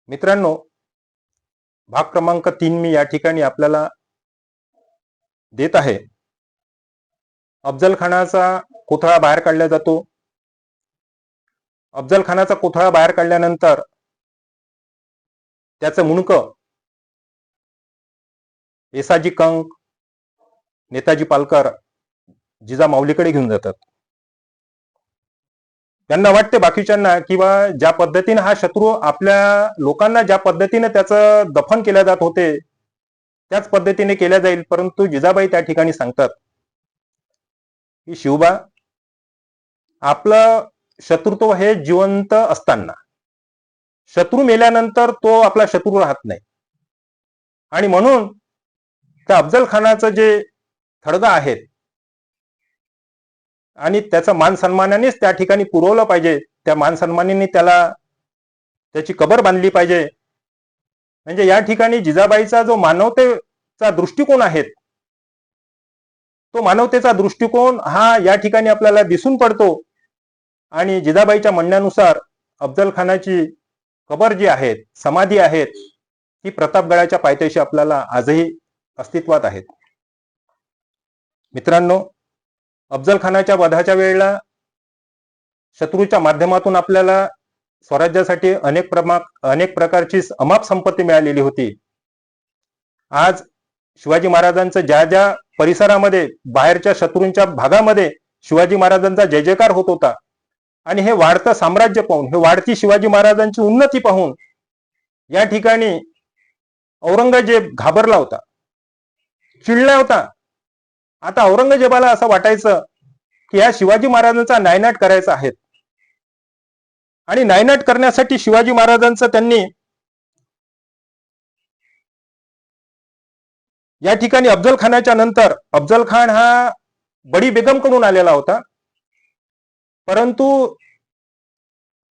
मित्रांनो, भाग क्रमांक 3 मी या ठिकाणी आपल्याला देत आहे. अफजल खानाचा कोथळा बाहेर काढला जातो. अफजल खानाचा कोथळा बाहेर काढल्यानंतर त्याचं मुंडकं येसाजी कंक, नेताजी पालकर जिजामाऊलीकडे घेऊन जातात. त्यांना वाटते बाकीच्यांना किंवा ज्या पद्धतीने हा शत्रू आपल्या लोकांना ज्या पद्धतीने त्याचं दफन केल्या जात होते त्याच पद्धतीने केल्या जाईल, परंतु जिजाबाई त्या ठिकाणी सांगतात की शिवबा, आपलं शत्रुत्व हे जिवंत असताना, शत्रू मेल्यानंतर तो आपला शत्रू राहत नाही. आणि म्हणून त्या अफजल खानाचं जे थडगा आहेत आणि त्याचा मान सन्मानानेच त्या ठिकाणी पुरवलं पाहिजे. त्या मान सन्मानाने त्याला त्याची कबर बांधली पाहिजे. म्हणजे या ठिकाणी जिजाबाईचा जो मानवतेचा दृष्टिकोन आहे, तो मानवतेचा दृष्टिकोन हा या ठिकाणी आपल्याला दिसून पडतो. आणि जिजाबाईच्या म्हणण्यानुसार अफजल खानाची कबर जी आहे, समाधी आहेत, ती प्रतापगडाच्या पायथ्याशी आपल्याला आजही अस्तित्वात आहेत. मित्रांनो, अफजल खानाच्या वधाच्या वेळेला शत्रूच्या माध्यमातून आपल्याला स्वराज्यासाठी अनेक प्रकारची अमाप संपत्ती मिळालेली होती. आज शिवाजी महाराजांचं ज्या ज्या परिसरामध्ये, बाहेरच्या शत्रूंच्या भागामध्ये शिवाजी महाराजांचा जय जयकार होत होता, आणि हे वाढतं साम्राज्य पाहून, हे वाढती शिवाजी महाराजांची उन्नती पाहून या ठिकाणी औरंगजेब घाबरला होता, चिडला होता. आता औरंगजेबाला असं वाटायचं की या शिवाजी महाराजांचा नायनाट करायचा आहे. आणि नायनाट करण्यासाठी शिवाजी महाराजांचं त्यांनी या ठिकाणी अफजल खानाच्या नंतर, अफजल खान हा बडी बेगम कडून आलेला होता, परंतु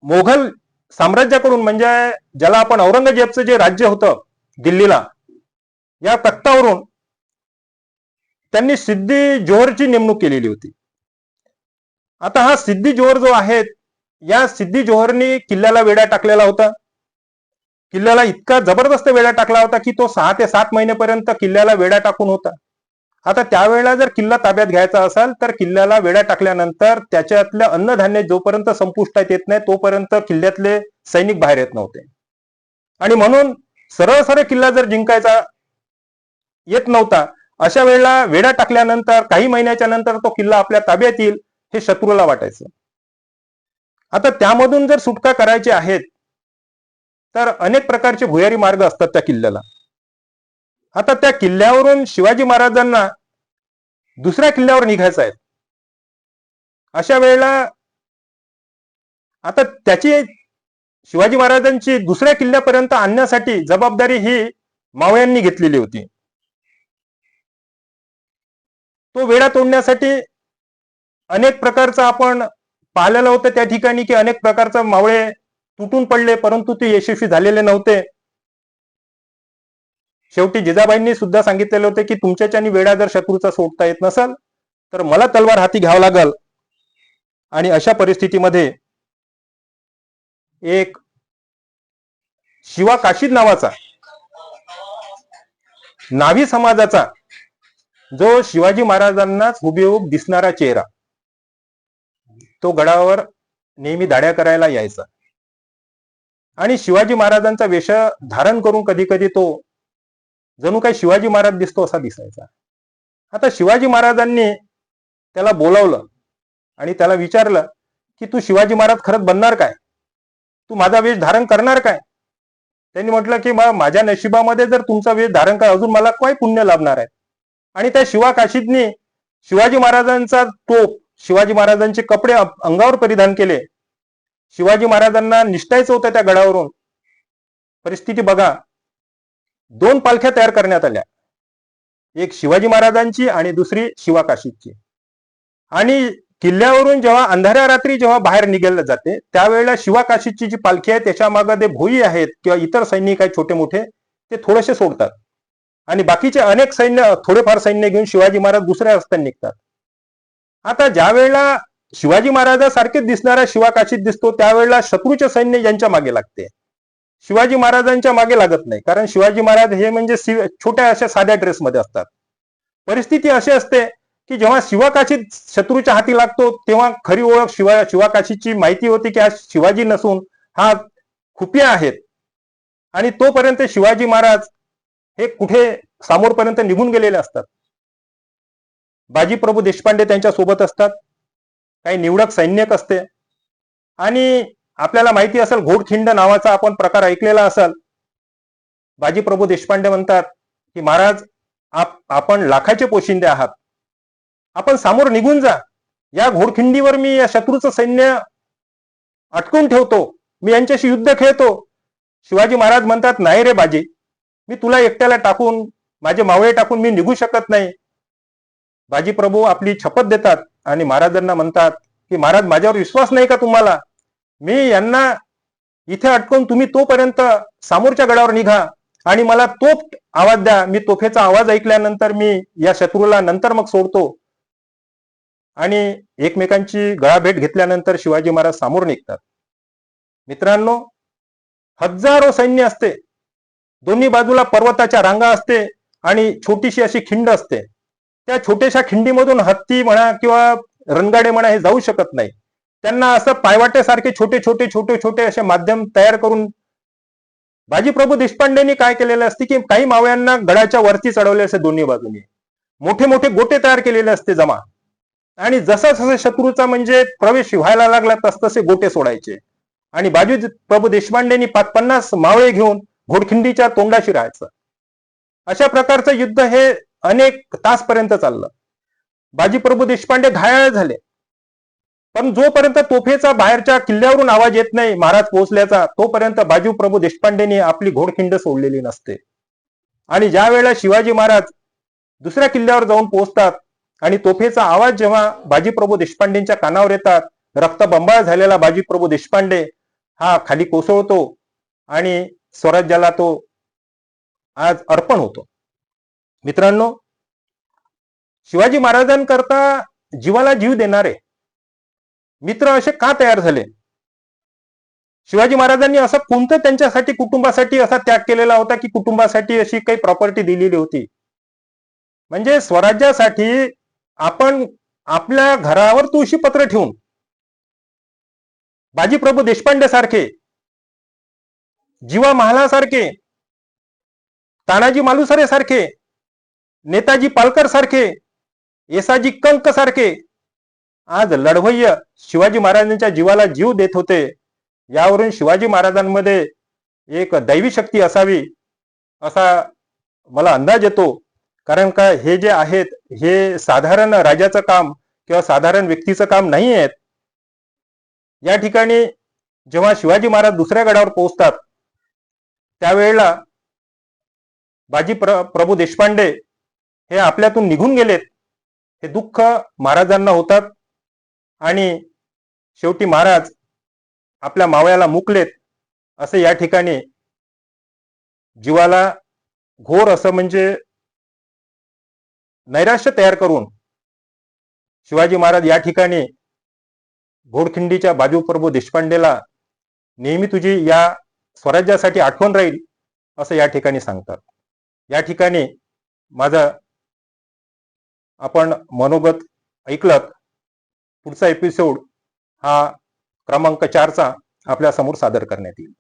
मोघल साम्राज्याकडून, म्हणजे ज्याला आपण औरंगजेबचं जे राज्य होतं दिल्लीला, या तख्तावरून त्यांनी सिद्दी जोहरची नेमणूक केलेली होती. आता हा सिद्दी जोहर जो आहे, या सिद्दी जोहरनी किल्ल्याला वेढा टाकलेला होता. किल्ल्याला इतका जबरदस्त वेढा टाकला होता की तो 6 ते 7 महिन्यापर्यंत किल्ल्याला वेढा टाकून होता. आता त्यावेळेला जर किल्ला ताब्यात घ्यायचा असेल तर किल्ल्याला वेढा टाकल्यानंतर त्याच्यातलं अन्नधान्य जोपर्यंत संपुष्टात येत नाही तोपर्यंत किल्ल्यातले सैनिक बाहेर येत नव्हते. आणि म्हणून सरळ सरळ किल्ला जर जिंकायचा येत नव्हता, अशा वेळेला वेढा टाकल्यानंतर काही महिन्याच्या नंतर तो किल्ला आपल्या ताब्यात येईल हे शत्रूला वाटायचं. आता त्यामधून जर सुटका करायची आहेत तर अनेक प्रकारचे भुयारी मार्ग असतात त्या किल्ल्याला. आता त्या किल्ल्यावरून शिवाजी महाराजांना दुसऱ्या किल्ल्यावर निघायचं आहे. अशा वेळेला आता त्याची शिवाजी महाराजांची दुसऱ्या किल्ल्यापर्यंत आणण्यासाठी जबाबदारी ही मावळ्यांनी घेतलेली होती. तो वेढा तोडण्यासाठी अनेक प्रकारचं आपण पाहिलेलं होतं त्या ठिकाणी की अनेक प्रकारचे मावळे तुटून पडले, परंतु ते यशस्वी झालेले नव्हते. शेवटी जिजाबाईंनी सुद्धा सांगितलेले होते की तुमच्याच्यानी वेढा जर शत्रूचा सोडता येत नसेल तर मला तलवार हाती घ्यावं लागल. आणि अशा परिस्थितीमध्ये एक शिवा काशीद नावाचा नावी समाजाचा, जो शिवाजी महाराजांनाच हुबेहूब दिसणारा चेहरा, तो गडावर नेहमी दाड्या करायला यायचा आणि शिवाजी महाराजांचा वेश धारण करून कधी कधी तो जणू काही शिवाजी महाराज दिसतो असा दिसायचा. आता शिवाजी महाराजांनी त्याला बोलावलं आणि त्याला विचारलं की तू शिवाजी महाराज खरंच बनणार काय, तू माझा वेश धारण करणार काय. त्यांनी म्हटलं की माझ्या नशिबामध्ये जर तुमचा वेश धारण काय, अजून मला काय पुण्य लाभणार आहे. आणि त्या शिवा काशीदनी शिवाजी महाराजांचा टोप, शिवाजी महाराजांचे कपडे अंगावर परिधान केले. शिवाजी महाराजांना निष्ठायचं होतं त्या गडावरून. परिस्थिती बघा, 2 पालख्या तयार करण्यात आल्या, एक शिवाजी महाराजांची आणि दुसरी शिवा काशीदची. आणि किल्ल्यावरून जेव्हा अंधाऱ्या रात्री जेव्हा बाहेर निघायला जाते त्यावेळेला शिवा काशीदची जी पालखी आहे त्याच्या मागे जे भोई आहेत किंवा इतर सैनिक आहेत छोटे मोठे, ते थोडेसे सोडतात आणि बाकीचे अनेक सैन्य, थोडेफार सैन्य घेऊन शिवाजी महाराज दुसऱ्या रस्त्याने निघतात. आता ज्या वेळेला शिवाजी महाराजांसारखेच दिसणारा शिवा काशीद दिसतो त्यावेळेला शत्रूचे सैन्य यांच्या मागे लागते. शिवाजी महाराजांच्या मागे लागत नाही, कारण शिवाजी महाराज हे म्हणजे छोट्या अशा साध्या ड्रेसमध्ये असतात. परिस्थिती अशी असते की जेव्हा शिवाकाशी शत्रूच्या हाती लागतो तेव्हा खरी ओळख शिवाकाशीची माहिती होती की हा शिवाजी नसून हा खुपिया आहेत. आणि तोपर्यंत शिवाजी महाराज हे कुठे सामोरपर्यंत निघून गेलेले असतात. बाजीप्रभू देशपांडे त्यांच्या सोबत असतात, काही निवडक सैनिक असते. आणि आपल्याला माहिती असेल घोडखिंड नावाचा आपण प्रकार ऐकलेला असेल. बाजीप्रभू देशपांडे म्हणतात की महाराज आपण लाखाचे पोशिंदे आहात, आपण समोर निघून जा, या घोडखिंडीवर मी या शत्रूचं सैन्य अटकून ठेवतो, मी यांच्याशी युद्ध खेळतो. शिवाजी महाराज म्हणतात नाही रे बाजी, मी तुला एकट्याला टाकून माझे मावळे टाकून मी निघू शकत नाही. बाजीप्रभू आपली शपथ देतात आणि महाराजांना म्हणतात की महाराज माझ्यावर विश्वास नाही का तुम्हाला, मी यांना इथे अटकून तुम्ही तोपर्यंत समोरच्या गडावर निघा आणि मला तोफ आवाज द्या, मी तोफेचा आवाज ऐकल्यानंतर मी या शत्रूला नंतर मग सोडतो. आणि एकमेकांची गळाभेट घेतल्यानंतर शिवाजी महाराज समोर निघतात. मित्रांनो, हजारो सैन्य असते, दोन्ही बाजूला पर्वताच्या रांगा असते आणि छोटीशी अशी खिंड असते. त्या छोट्याशा खिंडीमधून हत्ती म्हणा किंवा रणगाडे म्हणा हे जाऊ शकत नाही. त्यांना असं पायवाटेसारखे छोटे छोटे छोटे छोटे असे माध्यम तयार करून बाजीप्रभू देशपांडेंनी काय केलेले असते की काही मावळ्यांना गडाच्या वरती चढवले असते, दोन्ही बाजूनी मोठे मोठे गोटे तयार केलेले असते जमा. आणि जसं जसं शत्रूचा म्हणजे प्रवेश व्हायला लागला तसतसे गोटे सोडायचे. आणि बाजीप्रभू देशपांडेंनी 50 मावळे घेऊन घोडखिंडीच्या तोंडाशी राहायचं. अशा प्रकारचं युद्ध हे अनेक तासपर्यंत चाललं. बाजीप्रभू देशपांडे घायाळ झाले, पण जोपर्यंत तोफेचा बाहेरच्या किल्ल्यावरून आवाज येत नाही महाराज पोहोचल्याचा, तोपर्यंत बाजीप्रभू देशपांडेंनी आपली घोडखिंड सोडलेली नसते. आणि ज्या वेळेला शिवाजी महाराज दुसऱ्या किल्ल्यावर जाऊन पोहोचतात आणि तोफेचा आवाज जेव्हा बाजीप्रभू देशपांडेंच्या कानावर येतात, रक्तबंबाळ झालेला बाजीप्रभू देशपांडे हा खाली कोसळतो आणि स्वराज्याला तो आज अर्पण होतो. मित्रांनो, शिवाजी महाराजांकरता जीवाला जीव देणारे मित्र असे का तयार झाले? शिवाजी महाराजांनी असं कोणतं त्यांच्यासाठी कुटुंबासाठी असा त्याग केलेला होता की कुटुंबासाठी अशी काही प्रॉपर्टी दिलेली होती? म्हणजे स्वराज्यासाठी आपण आपल्या घरावर तुळशीपत्र ठेवून बाजीप्रभू देशपांडे सारखे, जीवा महालासारखे, तानाजी मालुसरे सारखे, नेताजी पालकर सारखे, येसाजी कंक सारखे आज लढवय्य शिवाजी महाराजांच्या जीवाला जीव देत होते. यावरून शिवाजी महाराजांमध्ये एक दैवी शक्ती असावी असा मला अंदाज येतो. कारण का हे जे आहेत हे साधारण राजाचं काम किंवा साधारण व्यक्तीचं काम नाही आहेत. या ठिकाणी जेव्हा शिवाजी महाराज दुसऱ्या गडावर पोहोचतात त्यावेळेला प्रभू देशपांडे हे आपल्यातून निघून गेलेत हे दुःख महाराजांना होतात. आणि शेवटी महाराज आपल्या मावळ्याला मुकलेत असे या ठिकाणी जीवाला घोर असं म्हणजे नैराश्य तयार करून शिवाजी महाराज या ठिकाणी घोडखिंडीच्या बाजीप्रभू देशपांडेला नेहमी तुझी या स्वराज्यासाठी आठवण राहील असं या ठिकाणी सांगतात. या ठिकाणी माझं आपण मनोगत ऐकलत. पुढचा एपिसोड हा क्रमांक 4चा आपल्या समोर सादर करण्यात येईल.